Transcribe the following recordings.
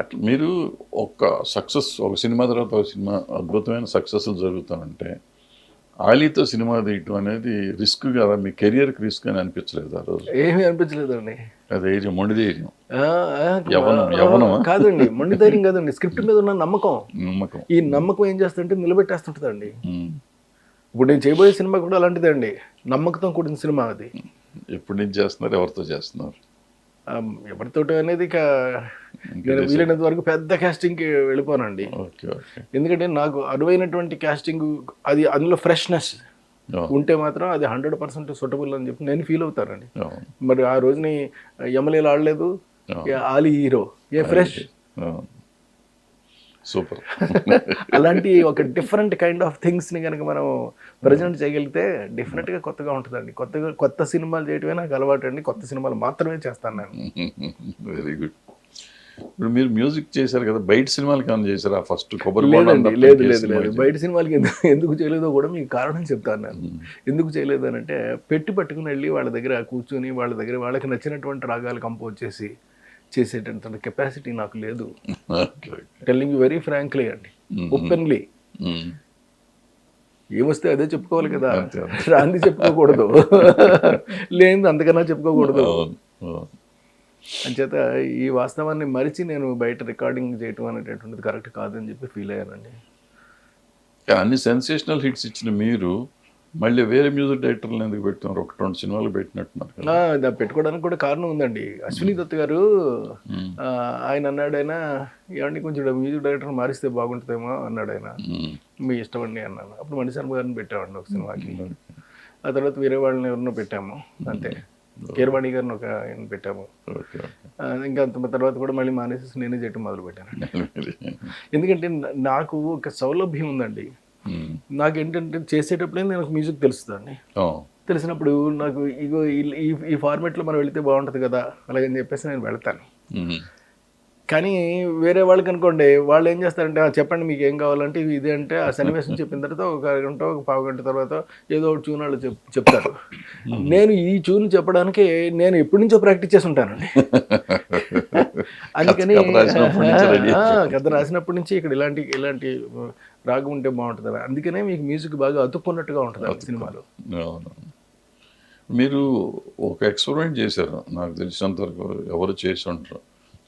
అట్లా మీరు ఒక సినిమా తర్వాత ఒక సినిమా అద్భుతమైన సక్సెస్లు జరుగుతానంటే ఆలీతో సినిమా తీయటం అనేది రిస్క్ కదా, మీ కెరియర్కి రిస్క్ అని అనిపించలేదు ఆ రోజు? ఏమీ అనిపించలేదండి. అది ధైర్యం, మొండి ధైర్యం, ఆ, ఆ, యవ్వనమా? కాదండి, మొండి ధైర్యం కాదండి, స్క్రిప్ట్ మీద ఉన్న నమ్మకం. నమ్మకం. ఈ నమ్మకం ఏం చేస్తుంటే నిలబెట్టేస్తుంటుందండి. ఉమ్. ఇప్పుడు నేను చేయబోయే సినిమా కూడా అలాంటిదే అండి, నమ్మకంతో కూడిన సినిమా అది. ఎప్పటి నుంచి చేస్తున్నారు, ఎవరితో చేస్తున్నారు? ఎవరితోటి అనేది ఇక ఇంకా నేను వీలైనంత వరకు పెద్ద క్యాస్టింగ్కి వెళ్ళిపోనండి. Okay okay. ఎందుకంటే నాకు అనువైనటువంటి క్యాస్టింగ్, అది అందులో ఫ్రెష్నెస్ ఉంటే మాత్రం అది 100% సూటబుల్ అని చెప్పి నేను ఫీల్ అవుతానండి. మరి ఆ రోజుని ఎమ్మెల్యేలు ఆడలేదు, ఆలీ హీరో, ఏ ఫ్రెష్. సూపర్. అలాంటి ఒక డిఫరెంట్ కైండ్ ఆఫ్ థింగ్స్ని కనుక మనం ప్రజెంట్ చేయగలిగితే డెఫినెట్గా కొత్తగా ఉంటుందండి. కొత్త సినిమాలు చేయటమే నాకు అలవాటు అండి, కొత్త సినిమాలు మాత్రమే చేస్తాను నేను. Very good. ఇప్పుడు మీరు మ్యూజిక్ చేశారు కదా, బయట సినిమాలకి ఏమైనా చేశారా? ఫస్ట్ కొబ్బరి లేదు, బయట సినిమాలకి ఎందుకు చేయలేదో కూడా మీకు కారణం చెప్తాను నేను. ఎందుకు చేయలేదు అని అంటే, పెట్టి పట్టుకుని వెళ్ళి వాళ్ళ దగ్గర కూర్చొని వాళ్ళకి నచ్చినటువంటి రాగాలు కంపోజ్ చేసేటంత కెపాసిటీ నాకు లేదు. టెల్లింగ్ యూ వెరీ ఫ్రాంక్లీ అండి, ఓపెన్లీ. ఏమొస్తే అదే చెప్పుకోవాలి కదా, రాంది చెప్పుకోకూడదు, లేనిది అంతకన్నా చెప్పుకోకూడదు. అంచేత ఈ వాస్తవాన్ని మరిచి నేను బయట రికార్డింగ్ చేయటం అనేటటువంటిది కరెక్ట్ కాదని చెప్పి ఫీల్ అయ్యానండి. అన్ని సెన్సేషనల్ హిట్స్ ఇచ్చిన మీరు మళ్ళీ వేరే మ్యూజిక్ డైరెక్టర్లు ఎందుకు పెట్టున్నారు? 1-2 సినిమాలు పెట్టినట్టున్నారు కదా. పెట్టుకోవడానికి కూడా కారణం ఉందండి. అశ్విని దత్ గారు ఆయన అన్నాడు, ఆయన ఏమండి కొంచెం మ్యూజిక్ డైరెక్టర్ మారిస్తే బాగుంటుందేమో అన్నాడు ఆయన. మీ ఇష్టం అండి అన్నాను. అప్పుడు మణిశర్మ గారిని పెట్టామండి ఒక సినిమాకి. ఆ తర్వాత వేరే వాళ్ళని ఎవరినో పెట్టాము అంతే. కీరవాణి గారిని ఒక ఆయన పెట్టాము. ఇంకా అంత తర్వాత కూడా మళ్ళీ మానేసి నేనే చేయటం మొదలు పెట్టానండి. ఎందుకంటే నాకు ఒక సౌలభ్యం ఉందండి. నాకు ఏంటంటే చేసేటప్పుడే నాకు మ్యూజిక్ తెలుస్తుందండి. తెలిసినప్పుడు నాకు ఇగో ఈ ఫార్మేట్లో మనం వెళితే బాగుంటుంది కదా అలాగని చెప్పేసి నేను వెళ్తాను. కానీ వేరే వాళ్ళకి అనుకోండి, వాళ్ళు ఏం చేస్తారంటే చెప్పండి మీకు ఏం కావాలంటే ఇది అంటే ఆ సన్నివేశం చెప్పిన తర్వాత ఒక అరగంట ఒక పావు గంట తర్వాత ఏదో ఒక ట్యూన్ వాళ్ళు చెప్తారు. నేను ఈ ట్యూన్ చెప్పడానికి నేను ఎప్పటి నుంచో ప్రాక్టీస్ చేసి ఉంటానండి. అందుకని కథ రాసినప్పటి నుంచి ఇక్కడ ఇలాంటి రాగం ఉంటే బాగుంటుంది. అందుకనే మీకు మ్యూజిక్ బాగా అతుక్కున్నట్టుగా ఉంటుంది సినిమాలో. మీరు ఒక ఎక్స్పెరిమెంట్ చేశారు, నాకు తెలిసినంతవరకు ఎవరు చేసి ఉంటారు.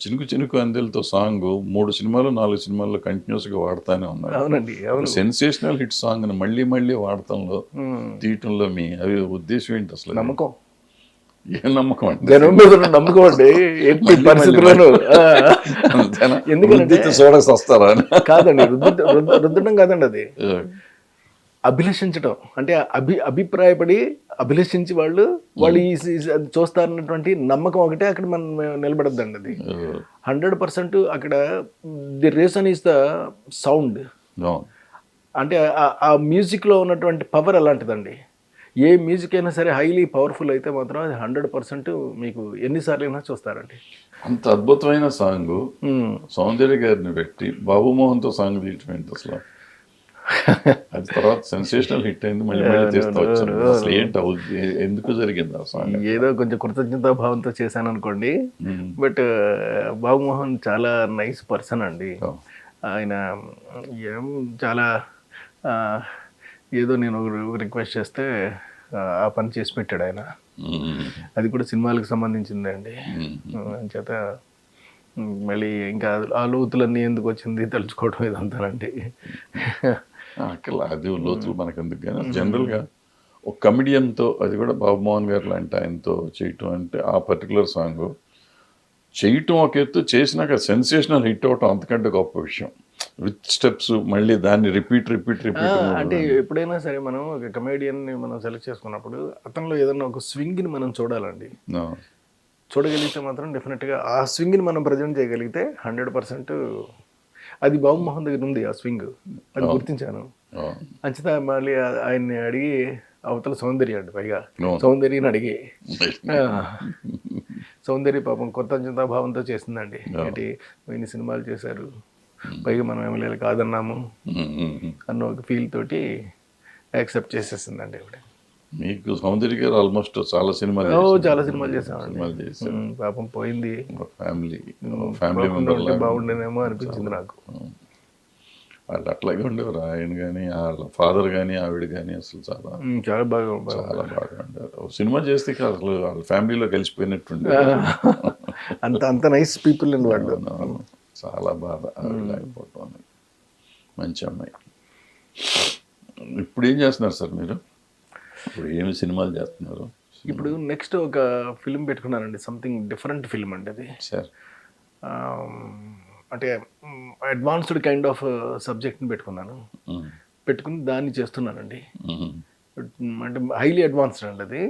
చినుకు చినుకు అందెలతో సాంగ్ 3 సినిమాలు 4 సినిమాల్లో కంటిన్యూస్గా వాడుతూనే ఉన్నారు. అవునండి, అవును. సెన్సేషనల్ హిట్ సాంగ్ని మళ్ళీ వాడటంలో తీయటంలో మీ ఉద్దేశం ఏంటి అసలు? నమ్మకం. ఏం నమ్మకం అండి? జనం మీద నమ్మకం అండి. పరిస్థితులను ఎందుకంటే చూడసి వస్తారా? కాదండి, రుద్దడం కాదండి, అది అభిలషించడం. అంటే అభిప్రాయపడి అభిలషించి వాళ్ళు చూస్తారన్నటువంటి నమ్మకం ఒకటే అక్కడ మనం నిలబడద్దండి. అది 100% అక్కడ the reason is the sound. అంటే ఆ మ్యూజిక్లో ఉన్నటువంటి పవర్ అలాంటిదండి. ఏ మ్యూజిక్ అయినా సరే హైలీ పవర్ఫుల్ అయితే మాత్రం అది 100% మీకు ఎన్నిసార్లు అయినా చూస్తారండి. అంత అద్భుతమైన సాంగ్ సౌందర్య గారిని పెట్టి బాబుమోహన్తో సాంగ్ తీయటం ఏంటి అసలు? అది తర్వాత సెన్సేషనల్ హిట్ అయింది, మళ్ళీ తీస్తూ వచ్చారు. అసలు ఏంటి, ఎందుకు జరిగింది ఆ సాంగ్? ఏదో కొంచెం కృతజ్ఞతా భావంతో చేశాను అనుకోండి. బట్ బాబుమోహన్ చాలా నైస్ పర్సన్ అండి. ఆయన చాలా ఏదో నేను రిక్వెస్ట్ చేస్తే ఆ పని చేసి పెట్టాడు ఆయన. అది కూడా సినిమాలకు సంబంధించిందే అండి. చేత మళ్ళీ ఇంకా ఆ లోతులన్నీ ఎందుకు వచ్చింది తెలుసుకోవడం ఇదంతానండి. అక్కడ అది లోతులు మనకు ఎందుకు, కానీ జనరల్గా ఒక కమెడియన్తో, అది కూడా బాబుమోహన్ గారు లాంటి ఆయనతో చేయటం అంటే ఆ పర్టికులర్ సాంగ్ చేయటం ఒక ఎత్తు, చేసినాక సెన్సేషనల్ హిట్ అవటం అంతకంటే గొప్ప విషయం. విత్ స్టెప్స్ మళ్ళీ దాన్ని రిపీట్. అంటే ఎప్పుడైనా సరే మనం ఒక కమెడియన్ని మనం సెలెక్ట్ చేసుకున్నప్పుడు అతనిలో ఏదన్నా ఒక స్వింగ్ని మనం చూడాలండి. చూడగలిగితే మాత్రం డెఫినెట్గా ఆ స్వింగ్ని మనం ప్రజెంట్ చేయగలిగితే 100% అది బాబుమోహన్ దగ్గర ఉంది ఆ స్వింగ్, అది గుర్తించాను. అంచేత మళ్ళీ ఆయన్ని అడిగి, అవతల సౌందర్య అండి, పైగా సౌందర్యని అడిగి, సౌందర్య పాపం కృతజ్ఞతా భావంతో చేసిందండి. ఏంటి ఇన్ని సినిమాలు చేశారు, పైగా మనం ఎమ్మెల్యేలు కాదన్నాము అన్న ఒక ఫీల్ తోటి యాక్సెప్ట్ చేసేసిందండి ఆవిడ. మీకు సౌందర్య గారు ఆల్మోస్ట్ చాలా సినిమాలు చాలా సినిమాలు చేసామండి. సినిమాలు చేశారు. పాపం పోయింది. ఫ్యామిలీ బాగుండే మెంబర్ లాగా బాగుండేనేమో అనిపించింది నాకు. వాళ్ళు అట్లాగే ఉండేవారు. ఆయన కానీ వాళ్ళ ఫాదర్ కానీ ఆవిడ కానీ అసలు చాలా చాలా బాగా చాలా బాగా ఉండేవారు. సినిమా చేస్తే అసలు వాళ్ళ ఫ్యామిలీలో కలిసిపోయినట్టుండే. అంత అంత నైస్ పీపుల్ అండి వాళ్ళు. చాలా బాధ ఆవిడ లేకపోవటం అనేది. మంచి అమ్మాయి. ఇప్పుడు ఏం చేస్తున్నారు సార్ మీరు? ఇప్పుడు ఏమి సినిమాలు చేస్తున్నారు? ఇప్పుడు నెక్స్ట్ ఒక ఫిల్మ్ పెట్టుకున్నానండి, సంథింగ్ డిఫరెంట్ ఫిల్మ్ అండి అది. సార్ అంటే అడ్వాన్స్డ్ కైండ్ ఆఫ్ సబ్జెక్ట్ని పెట్టుకున్నాను. పెట్టుకుని దాన్ని చేస్తున్నానండి. అంటే హైలీ అడ్వాన్స్డ్ అండి అది.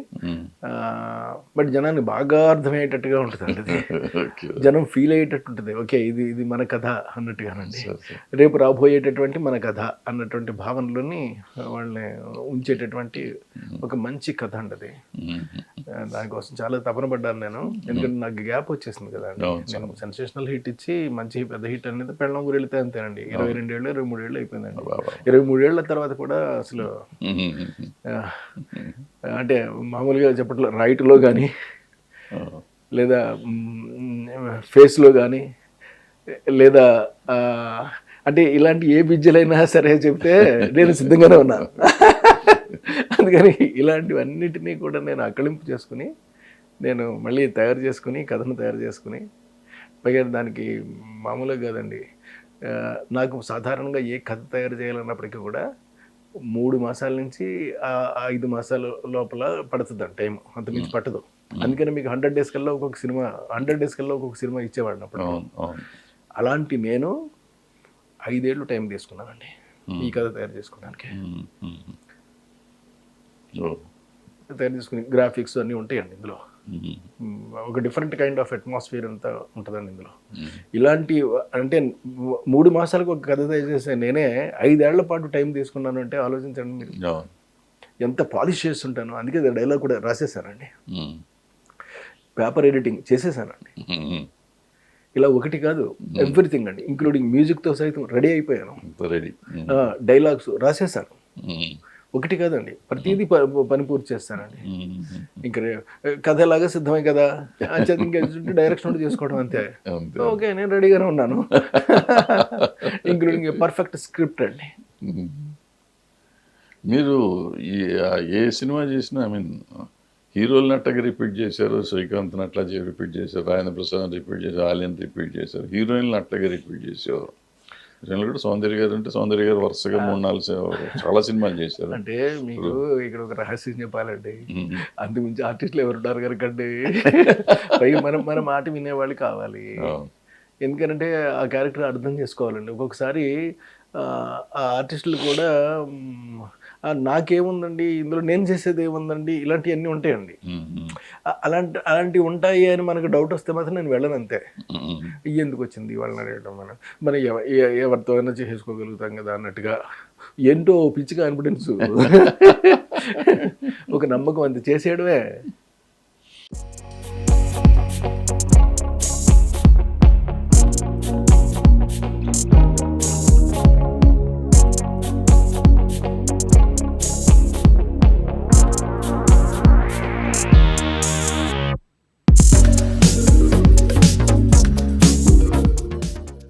బట్ జనాన్ని బాగా అర్థమయ్యేటట్టుగా ఉంటుంది అండి అది. జనం ఫీల్ అయ్యేటట్టు ఉంటుంది. ఓకే, ఇది ఇది మన కథ అన్నట్టుగానండి. రేపు రాబోయేటటువంటి మన కథ అన్నటువంటి భావనలోని వాళ్ళని ఉంచేటటువంటి ఒక మంచి కథ అండి అది. దానికోసం చాలా తపన పడ్డాను నేను. ఎందుకంటే నాకు గ్యాప్ వచ్చేసింది కదా అండి. నేను సెన్సేషనల్ హిట్ ఇచ్చి మంచి పెద్ద హిట్ అనేది పెళ్ళం ఊరు వెళితే అంతేనండి. 22 ఏళ్ళు 23 ఏళ్ళు అయిపోయిందండి. 23 ఏళ్ల తర్వాత కూడా అసలు అంటే మామూలుగా చెప్పట్లో రైట్లో కానీ లేదా ఫేస్లో కానీ లేదా అంటే ఇలాంటి ఏ బిజ్జలైనా సరే చెప్తే నేను సిద్ధంగానే ఉన్నాను. అందుకని ఇలాంటివన్నిటినీ కూడా నేను అకలింపు చేసుకుని నేను మళ్ళీ తయారు చేసుకుని కథను తయారు చేసుకుని పైగా దానికి మామూలుగా కాదండి. నాకు సాధారణంగా ఏ కథ తయారు చేయాలన్నప్పటికీ కూడా 3 మాసాల నుంచి 5 మాసాల లోపల పడుతుందండి టైం. అంత మించి పట్టదు. అందుకని మీకు 100 days కల్లా ఒక్కొక్క సినిమా 100 days కల్లా ఒక్కొక్క సినిమా ఇచ్చేవాడిని అప్పుడు. అలాంటి నేను 5 ఏళ్ళు టైం తీసుకున్నానండి ఈ కథ తయారు చేసుకోవడానికి. తయారు చేసుకుని గ్రాఫిక్స్ అన్నీ ఉంటాయండి ఇందులో. ఒక డిఫరెంట్ కైండ్ ఆఫ్ అట్మాస్ఫియర్ అంతా ఉంటుందండి ఇందులో. ఇలాంటి అంటే 3 మాసాలకు ఒక కథ తయారు చేసే నేనే 5 ఏళ్ల పాటు టైం తీసుకున్నాను అంటే ఆలోచించండి మీరు ఎంత పాలిష్ చేస్తుంటాను. అందుకే డైలాగ్ కూడా రాసేసానండి, పేపర్ ఎడిటింగ్ చేసేసానండి. ఇలా ఒకటి కాదు, ఎవ్రీథింగ్ అండి, ఇంక్లూడింగ్ మ్యూజిక్తో సైతం రెడీ అయిపోయాను. డైలాగ్స్ రాసేసాను. ఒకటి కాదండి, ప్రతిదీ పని పూర్తి చేస్తానండి. ఇంకా కథ ఎలాగా సిద్ధమే కదా, ఇంకా డైరెక్షన్ చేసుకోవడం అంతే. ఓకే, నేను రెడీగానే ఉన్నాను. ఇంక్లూడింగ్ పర్ఫెక్ట్ స్క్రిప్ట్ అండి. మీరు ఏ సినిమా చేసినా ఐ మీన్ హీరోలను అట్టగా రిపీట్ చేశారు, శ్రీకాంత్ని అట్లా రిపీట్ చేశారు, రాజేంద్ర ప్రసాద్ రిపీట్ చేశారు, ఆలియన్ రిపీట్ చేశారు, హీరోయిన్లు అట్టగా రిపీట్ చేసేవారు. కూడా సౌందర్య గారు అంటే సౌందర్య గారు వరుసగా 3-4 చాలా సినిమాలు చేశారు. అంటే మీకు ఇక్కడ ఒక రహస్యం చెప్పాలండి, అంతకుమించి ఆర్టిస్టులు ఎవరు ఉన్నారు కనుకండి. పైగా మన మాట వినేవాళ్ళు కావాలి. ఎందుకంటే ఆ క్యారెక్టర్ అర్థం చేసుకోవాలండి. ఒక్కొక్కసారి ఆ ఆర్టిస్టులు కూడా నాకేముందండి ఇందులో, నేను చేసేది ఏముందండి, ఇలాంటివన్నీ ఉంటాయండి. అలాంటివి ఉంటాయి అని మనకు డౌట్ వస్తే మాత్రం నేను వెళ్ళను అంతే. ఎందుకు వచ్చింది వాళ్ళని అడగడం, మనం ఎవరితో అయినా చేసుకోగలుగుతాం కదా అన్నట్టుగా ఏంటో పిచ్చి కాన్ఫిడెన్స్, ఒక నమ్మకం అంతే చేసేయడమే.